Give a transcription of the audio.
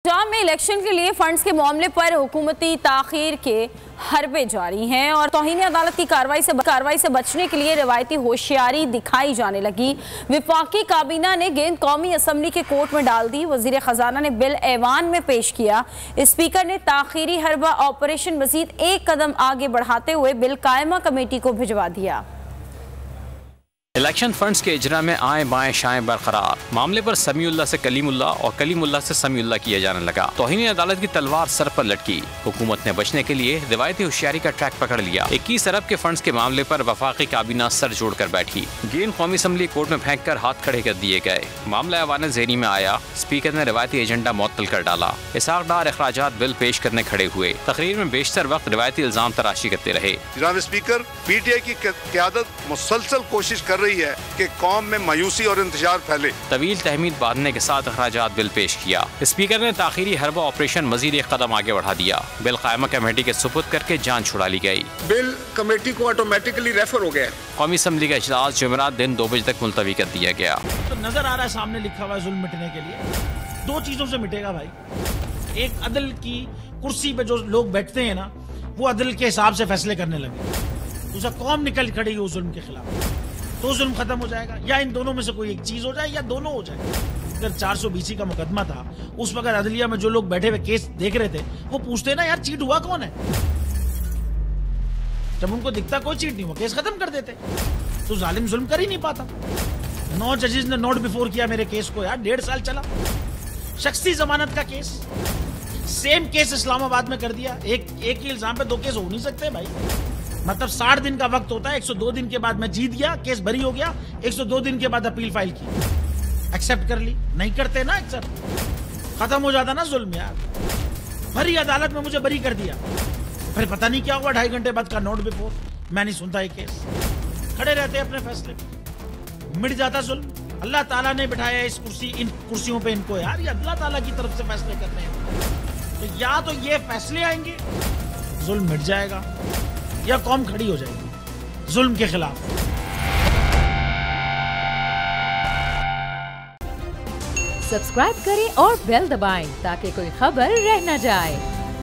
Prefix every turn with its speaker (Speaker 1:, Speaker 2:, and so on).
Speaker 1: पंजाब में इलेक्शन के लिए फंड्स के मामले पर हुकूमती ताखीर के हरबे जारी हैं और तौहीन अदालत की कार्रवाई से बचने के लिए रवायती होशियारी दिखाई जाने लगी। विफाकी काबीना ने गेंद कौमी असम्बली के कोर्ट में डाल दी। वजीर खजाना ने बिल ऐवान में पेश किया। स्पीकर ने ताखीरी हरबा ऑपरेशन मजीद एक कदम आगे बढ़ाते हुए बिल कायमा कमेटी को भिजवा दिया।
Speaker 2: इलेक्शन फंड्स के इजरा में आए बाएं शाएं बरकरार। मामले पर समीउल्लाह से कलीमुल्लाह और कलीमुल्लाह से समीउल्लाह किया जाने लगा। तौहीन अदालत की तलवार सर पर लटकी। हुकूमत ने बचने के लिए रिवायती होशियारी का ट्रैक पकड़ लिया। 21 अरब के फंड्स के मामले पर वफाकी काबीना सर जोड़कर बैठी। गेंद कौमी असम्बली कोर्ट में फेंक कर हाथ खड़े कर दिए गए। मामला ऐवान ज़ेरी में आया। स्पीकर ने रिवायती एजेंडा मुअत्तल कर डाला। इसहाक डार अखराजात बिल पेश करने खड़े हुए। तकरीर में बेशतर वक्त रिवायती इल्जाम तराशी करते रहे।
Speaker 3: जनाब स्पीकर, PTI की क़यादत मुसलसल कोशिश कर रही है कि कौम में मायूसी और इंतजार फैले।
Speaker 2: तवील तहमीद बांधने के साथ अखराजात बिल पेश किया। स्पीकर ने ताखीरी हरबा ऑपरेशन मजीद एक कदम आगे बढ़ा दिया। बिल कायमा कमेटी के सुपुर्द करके जान छुड़ा ली गई।
Speaker 4: बिल कमेटी को ऑटोमेटिकली रेफर हो गया।
Speaker 2: कौमी असम्बली का इजलास जुमेरात दिन 2 बजे तक मुलतवी कर दिया गया।
Speaker 5: तो नजर आ रहा है सामने लिखा हुआ है जुल्म मिटने के लिए 2 चीजों से मिटेगा भाई। एक, अदल की कुर्सी पे जो लोग बैठते हैं ना, वो अदल के हिसाब से फैसले करने लगे। दूसरा, कौम निकल खड़ी उस जुल्म के खिलाफ, तो जुल्म खत्म हो जाएगा। या इन दोनों में से कोई एक चीज हो जाए या दोनों हो जाए। अगर 420 का मुकदमा था, उस वक्त अदलिया में जो लोग बैठे हुए केस देख रहे थे, वो पूछते ना यार चीट हुआ कौन है। जब उनको दिखता कोई चीट नहीं हुआ, केस खत्म कर देते। तो जालिम जुल्म कर ही नहीं पाता। 9 जजेस ने नोट बिफोर किया मेरे केस को यार, 1.5 साल चला। शख्सी जमानत का केस, सेम केस इस्लामाबाद में कर दिया। एक ही इल्जाम पे 2 केस हो नहीं सकते भाई। मतलब 60 दिन का वक्त होता है। 102 दिन के बाद मैं जीत गया, केस बरी हो गया। 102 दिन के बाद अपील फाइल की, एक्सेप्ट कर ली। नहीं करते ना एक्सेप्ट, खत्म हो जाता ना जुल्म यार। भरी अदालत में मुझे बरी कर दिया, फिर पता नहीं क्या हुआ 2.5 घंटे बाद का नोट बिफोर। मैं नहीं सुनता ये केस, खड़े रहते अपने फैसले पे, मिट जाता जुल्म। अल्लाह ताला ने बिठाया इन कुर्सियों पे इनको यार, ये अल्लाह ताला की तरफ से फैसले करने हैं। तो या तो ये फैसले आएंगे, जुल्म मिट जाएगा, या कौम खड़ी हो जाएगी जुल्म के खिलाफ।
Speaker 6: सब्सक्राइब करें और बेल दबाएं ताकि कोई खबर रह न जाए।